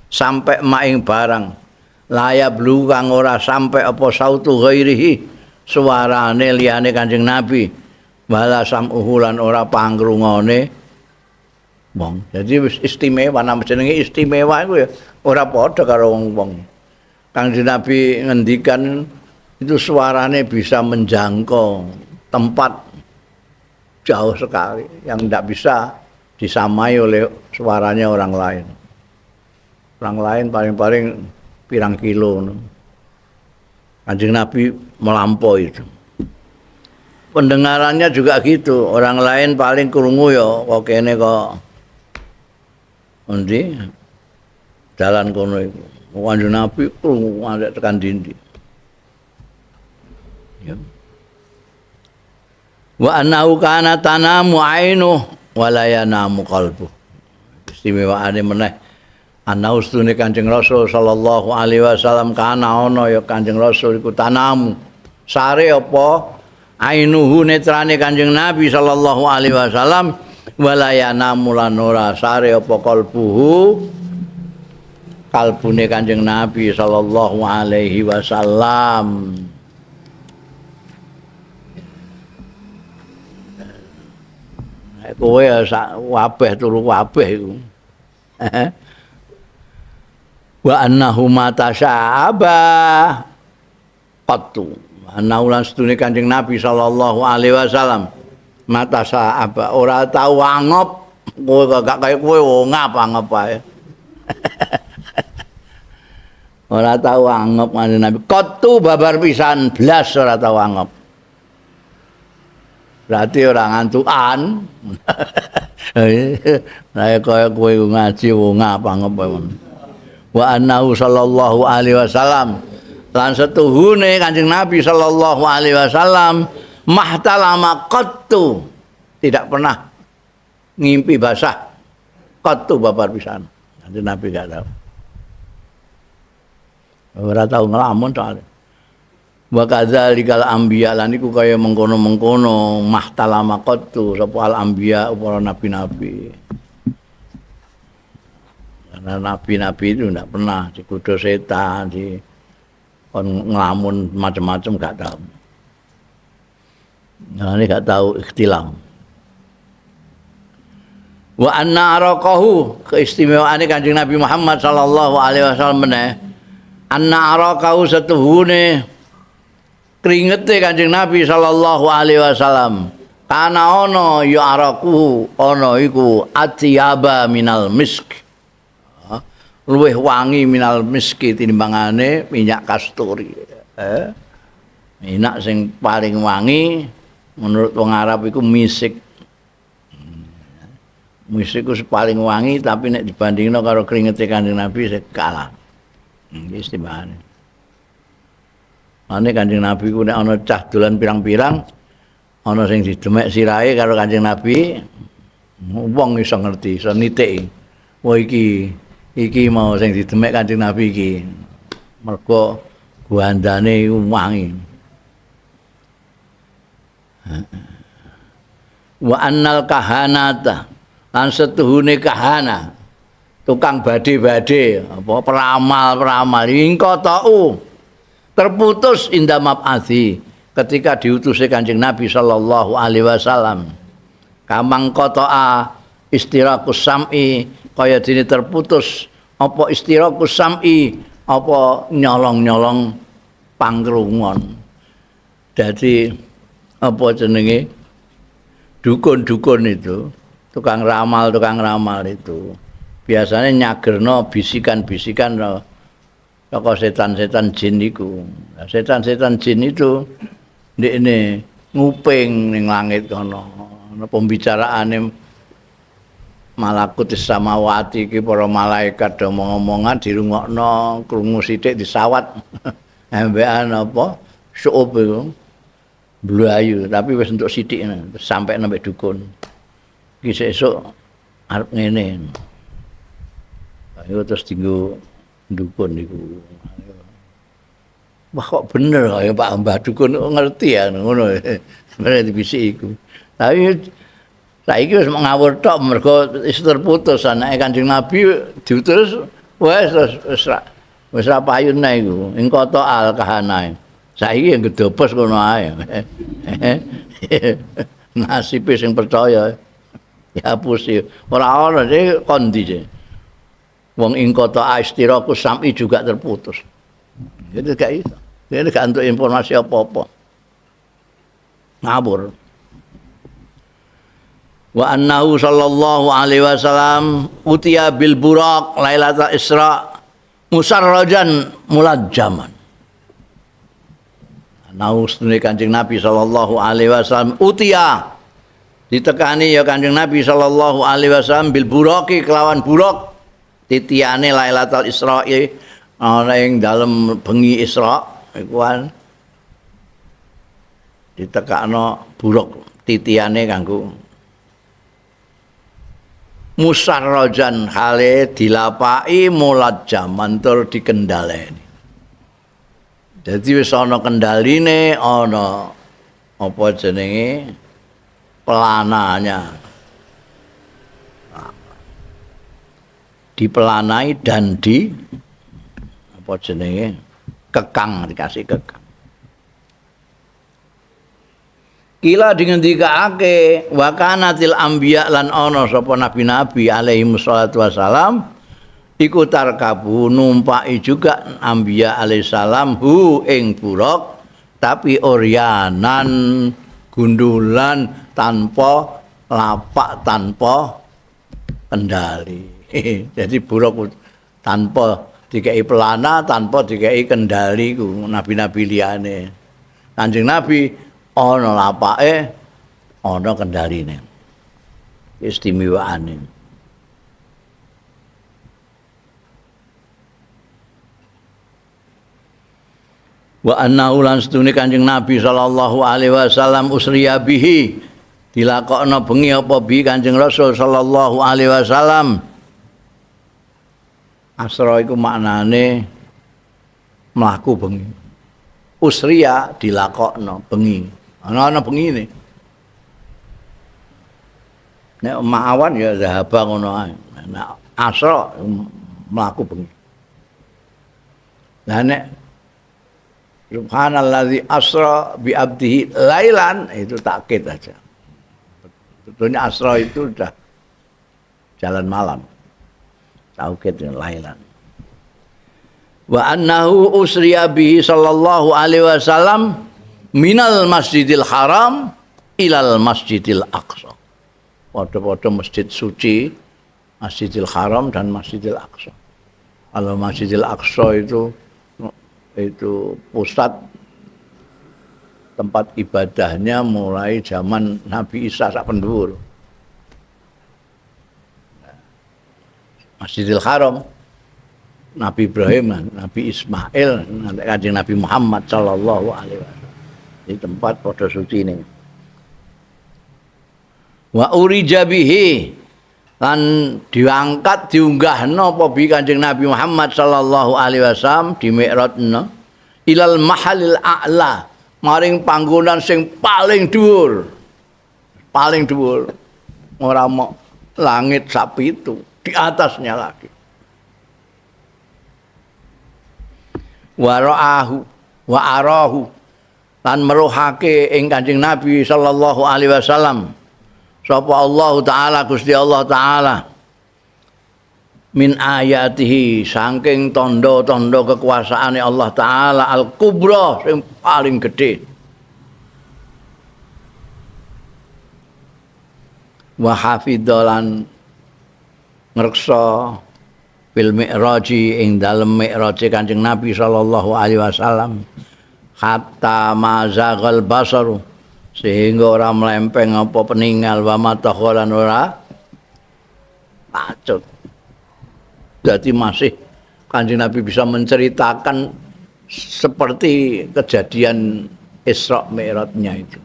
sampai maing barang layab lu kang ora sampai apa sautu ghairihi suarane liyane Kanjeng Nabi wala sam'uhu lan ora pangrungane wong. Jadi wis istimewa, nama jenenge istimewa iku ya ora padha karo wong-wong. Kanjeng Nabi ngendikan itu suarane bisa menjangkau tempat jauh sekali yang tidak bisa disamai oleh suaranya orang lain. Orang lain paling-paling pirang kilo. Kanjeng Nabi melampaui itu. Pendengarannya juga gitu. Orang lain paling krungu ya kok kene kok endi dalan kono iku. Kanjeng Nabi krungu nganti tekan dindi. Ya. Wa annahu kana tanamu ainu wa la yanamu qalbu. Istimewaane meneh ana ustune Kanjeng Rasul sallallahu alaihi wasallam kana ana ya Kanjeng Rasul iku tanamu. Sare apa ainuhu netrane Kanjeng Nabi sallallahu alaihi wasallam walayana mulan ora sare apa kalbuhu kalbune Kanjeng Nabi sallallahu alaihi wasallam. Kowe wabeh turu wabeh iku. Wa annahu matasyaba qattu naulan sedune Kanjeng Nabi sallallahu alaihi wasallam mata sahabat ora tau angop kowe gak kaya kowe ngap-angop ae. Ora tau angop Kanjeng Nabi. Qattu babar pisan blas ora tau angop. Berarti ora ngantukan. Lah kaya kowe ngaji ngap-angop ae. Wa annahu sallallahu alaihi wasallam lan setuhune Kanjeng Nabi sallallahu alaihi wasallam mahtalama qattu tidak pernah ngimpi basah qattu babar pisan. Kanjeng Nabi gak tahu. Ora tahu ngelamun soalnya. Wa kadzalikal anbiya lan iku kaya mengkono-mengkono mahtalama qattu sapa al anbiya para nabi-nabi. Karena nabi-nabi itu tidak pernah digodha setan, kon ngelamun macam-macam gak tahu. Nah, ini gak tahu ikhtilam. Wa anna araqahu keistimewaane Kanjeng Nabi Muhammad sallallahu alaihi wasallam meneh. Anna araqahu setuhune kringete Kanjeng Nabi sallallahu alaihi wasallam. Kana ana ya araqu ana iku atyaba minal misk. Luwih wangi minal miski tinimbangane minyak kasturi. Minyak sing paling wangi menurut wong Arab iku misik. Misik ku paling wangi tapi nek dibandingno karo kringete Kanjeng Nabi kalah. Iki istimewane. Ane Kanjeng Nabi ku nek ana cah dolan pirang-pirang ana sing didemek sirahe karo Kanjeng Nabi wong iso ngerti, iso nitiki. Wah iki mau sing didemek Kanjeng Nabi iki. Mergo guandane wangi. Wa annal kahanata lan setuhune kahana tukang bade-bade apa peramal-peramal ingko tau terputus inda mab'atsi ketika diutusnya Kanjeng Nabi sallallahu alaihi wasallam. Kamang qata'a istirakus sam'i kaya dene terputus apa istirakus sam'i apa nyolong-nyolong pangrungon. Jadi apa jenenge dukun-dukun itu tukang ramal itu biasanya nyagerno bisikan-bisikan saka setan-setan jin iku. Nah, setan-setan jin itu ndekne nguping ning langit kono. Ana pembicaraane malakut samawati iki para malaikat do omong-omongan dirungokno, krungu sithik disawat. Embekan apa? Syu'ub iku. Blayu, tapi wis entuk sithik sampai sampai dukun. Iki sesuk arep ngene. Ayo terus tinggu dukun niku. Wah kok bener kaya Pak Mbah Dukun ngerti ya ngono. Berarti bisik iku. Tapi saiki wis ngawur tok mergo wis terputus anake Kanjeng Nabi diutus wis ra payu neh iku. Ing kota Al-Kahanae. Saiki yang gedobos ngono ae. Nasibe sing percaya. Ya pusi. Ora ana iki kondi. Wong ing kota Aistiraku Sam'i juga terputus. Jadi gak iso. Dia gak untuk informasi apa-apa. Ngabur. Wa annahu sallallahu alaihi wasallam utiya bil buraq lailatul Isra musarrajan mulajjaman. Annahu sunne Kanjeng Nabi sallallahu alaihi wasallam utiya ditekani ya Kanjeng Nabi sallallahu alaihi wasallam bil buraqi kelawan buraq titiane lailatul Isra ana ing dalem bengi Isra iku kan ditekakno buruk titiane kanggo musarrajan hale dilapaki mulajjaman tur dikendhaleni. Dadi wis ana kendaline, ana apa jenenge pelananya. Dipelanai dan di apa jenenge kekang, dikasih kekang. Kila dingendikake wa kanatil anbiya lan ana sapa nabi-nabi alaihi wassalatu wassalam iku tarkabu numpaki juga anbiya alaihi salam hu ing buruk tapi oryanan gundulan tanpa lapak tanpa kendali. Jadi buruk tanpa dikai pelana tanpa dikai kendali ku nabi-nabi liyane. Kanjeng Nabi ana lapake ana kendaline. Istimewaane. Wa annahu lan setune Kanjeng Nabi sallallahu alaihi wasallam usriya bihi dilakokno bengi apa bi Kanjeng Rasul sallallahu alaihi wasallam. Asra iku maknane mlaku bengi. Usriya dilakokno bengi. Ana bengine. Nek ma'awan ya zahaba ngono ae. Nek asra mlaku bengi. Lah nek subhanallazi asra bi abdihi lailan itu takkid aja. Betulnya asra itu sudah jalan malam. Taukid lailan. Wa annahu usriya bihi sallallahu alaihi wasallam minal Masjidil Haram ilal Masjidil Aqsa. Padha-padha masjid suci, Masjidil Haram dan Masjidil Aqsa. Kalau Masjidil Aqsa itu pusat tempat ibadahnya mulai zaman Nabi Isa sak pendhuwur. Masjidil Haram, Nabi Ibrahim, Nabi Ismail, nanti Kanjeng Nabi Muhammad sallallahu alaihi wasallam. Di tempat pada suci ini. Wa urija bihi lan diangkat diunggahno apa bi Kanjeng Nabi Muhammad sallallahu alaihi wasallam di mi'rajna ilal mahalil a'la, maring panggonan sing paling dhuwur. Paling dhuwur. Ora mok langit sapitu. Di atasnya lagi. Wa ra'ahu wa arahu lan meruhake ing Kanjeng Nabi sallallahu alaihi wasallam sapa Allah taala Gusti Allah taala min ayatihi saking tanda-tanda kekuasaane Allah taala al-kubra sing paling gedhe. Wa hafidzalan ngreksa fil mi'raji ing dalem mi'raji Kanjeng Nabi sallallahu alaihi wasallam hatta mazaghal basaru sehingga ora mlempeng apa peninggal wa mataghalan ora pacut. Jadi masih Kanjeng Nabi bisa menceritakan seperti kejadian Isra Mi'rajnya itu.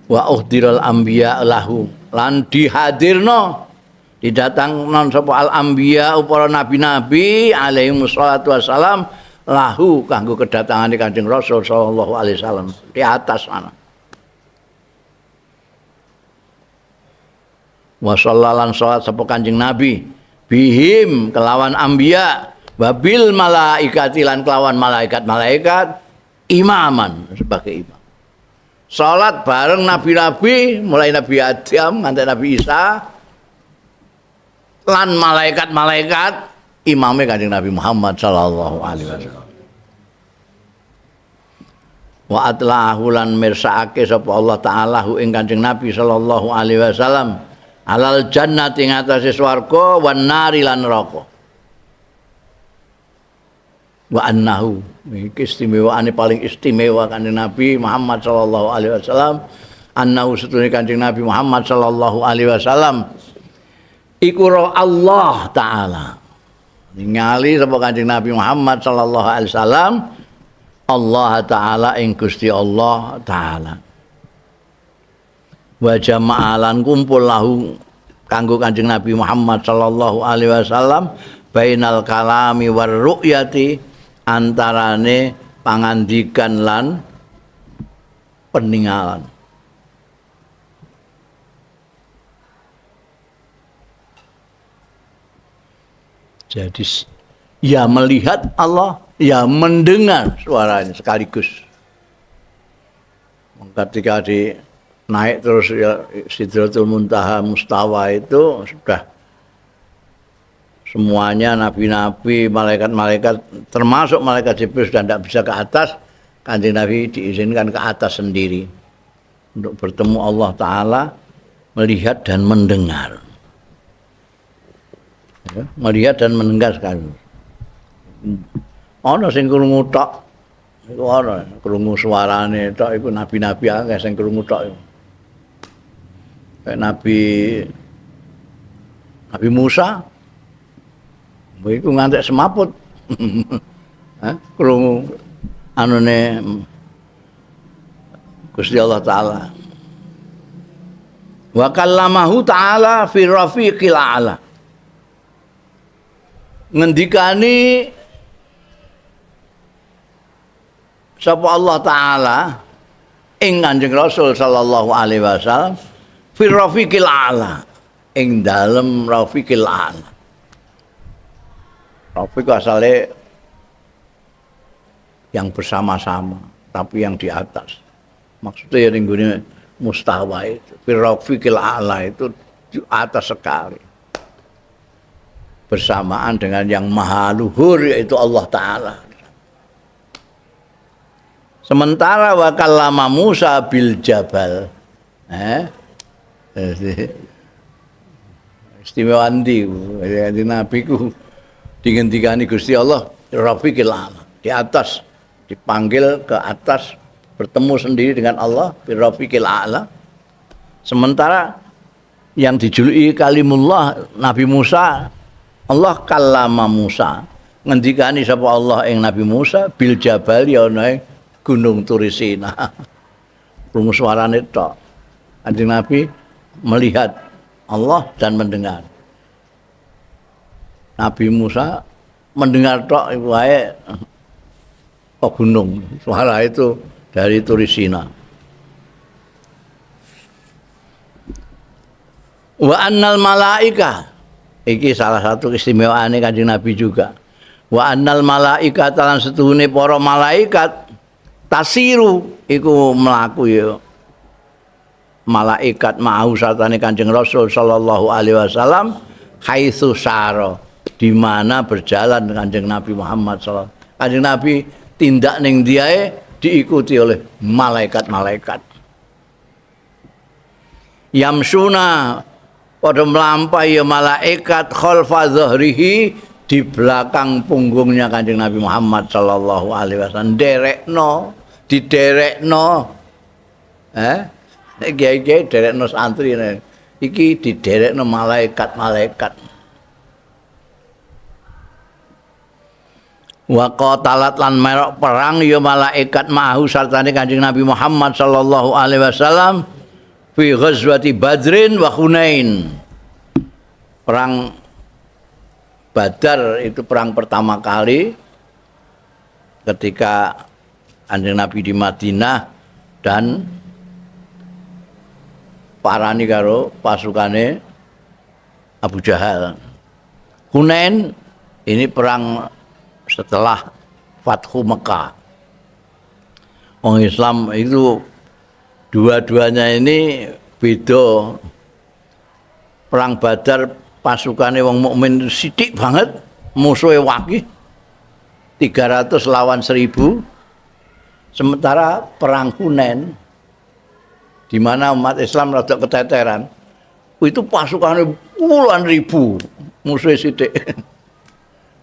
Wa uhdiral anbiya lahu lan dihadirno didatangno sapa al anbiya para nabi-nabi alaihi wassalatu wassalam lahu kanggo kedatangane Kanjeng Rasul sallallahu alaihi wasallam di atas sana. Wa sallalan salat sapa Kanjeng Nabi bihim kelawan anbiya wabil malaikati lan kelawan malaikat-malaikat imaman sebagai imam. Salat bareng nabi-nabi mulai Nabi Adam nganti Nabi Isa lan malaikat-malaikat imamnya Kanjeng Nabi Muhammad sallallahu alaihi wasallam. Wa atlahu lan mirsake sapa Allah taala hu ing Kanjeng Nabi sallallahu alaihi wasallam alal jannati ing atase swarga wan nari lan neraka. Wa annahu iki istimewaane paling istimewa Kanjeng Nabi Muhammad sallallahu alaihi wasallam annahu setune Kanjeng Nabi Muhammad sallallahu alaihi wasallam iku Allah taala ningali sapa Kanjeng Nabi Muhammad sallallahu alaihi wasallam Allah taala ing Gusti Allah taala wa jama'alan kumpul lahu kanggo Kanjeng Nabi Muhammad sallallahu alaihi wasallam bainal kalami war ru'yati antarane pangandikan lan peninggalan. Jadi ya melihat Allah, ya mendengar suaranya sekaligus. Ketika naik terus ya Sidratul Muntaha Mustawa itu sudah semuanya nabi-nabi, malaikat-malaikat termasuk malaikat Jibril sudah tidak bisa ke atas, Kanjeng Nabi diizinkan ke atas sendiri untuk bertemu Allah Ta'ala, melihat dan mendengar ya, melihat dan mendengar sekali. Ana sing krungu tok iku ana krungu suarane tok iku nabi-nabi akeh sing krungu tok. Kayak Nabi Musa iku ngantek semaput. Krungu anune Gusti Allah Ta'ala. Wa kallamahu ta'ala fi rafiqil a'la. Ngendikani sapa Allah Ta'ala ing Kanjeng Rasul sallallahu alaihi wasallam fi rafiqil a'la, ing dalem rafiqil a'la. Rafiq asalnya yang bersama-sama, tapi yang di atas. Maksudnya yang ini mustawa itu, fi rafiqil a'la itu di atas sekali. Bersamaan dengan yang maha luhur yaitu Allah Ta'ala. Sementara wa kallama Musa bil jabal. Istimewa ndi Nabi ku dingendikani Gusti Allah rafiqil a'la, di atas, dipanggil ke atas bertemu sendiri dengan Allah bi rafiqil a'la. Sementara yang dijuluki kalimullah Nabi Musa, Allah kallama Musa ngendikani sapa Allah ing Nabi Musa bil jabal ya ana gunung Turisina. Krungu suarane tok. Kanjeng Nabi melihat Allah dan mendengar. Nabi Musa mendengar tok iku wae kok gunung. Suara itu dari Turisina. Wa annal malaika iki salah satu keistimewaane Kanjeng Nabi juga. Wa annal malaika lan setuhune para malaikat tasiru iku mlaku ya. Malaikat mau sartane Kanjeng Rasul sallallahu alaihi wasallam haitsu sara, di mana berjalan Kanjeng Nabi Muhammad sallallahu. Kanjeng Nabi tindak ning diae diikuti oleh malaikat-malaikat. Yamsuna pada melampaui ya malaikat khalfa dhahrihi, di belakang punggungnya Kanjeng Nabi Muhammad sallallahu alaihi wasallam, diderekno kiai-kiai derekno santri iki diderekno malaikat-malaikat. Wa qatalat lan merok perang ya malaikat ma'ahu sartane Kanjeng Nabi Muhammad sallallahu alaihi wasallam fi ghazwati Badrin wa Hunain. Perang Badar itu perang pertama kali ketika Kanjeng Nabi di Madinah dan parani karo pasukane Abu Jahal. Hunain ini perang setelah Fathu Mekah. Orang Islam itu dua-duanya ini beda. Perang Badar pasukannya wong mukmin sithik banget, musuhnya wakih 300 lawan 1000. Sementara perang Hunain di mana umat Islam rada keteteran, itu pasukannya puluhan ribu, musuhnya sithik.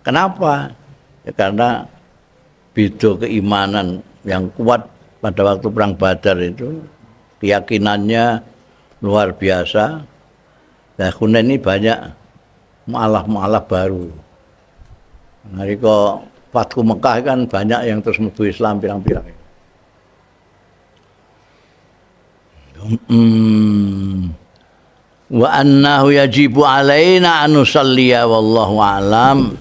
Kenapa? Ya karena beda keimanan yang kuat pada waktu perang Badar itu, keyakinannya luar biasa. Nah, Hunain ini banyak mu'alaf-mu'alaf baru. Nalika Fathu Mekah kan banyak yang terus mlebu Islam pirang-pirang. Wa annahu yajibu alaina an nusalliya wallahu a'lam.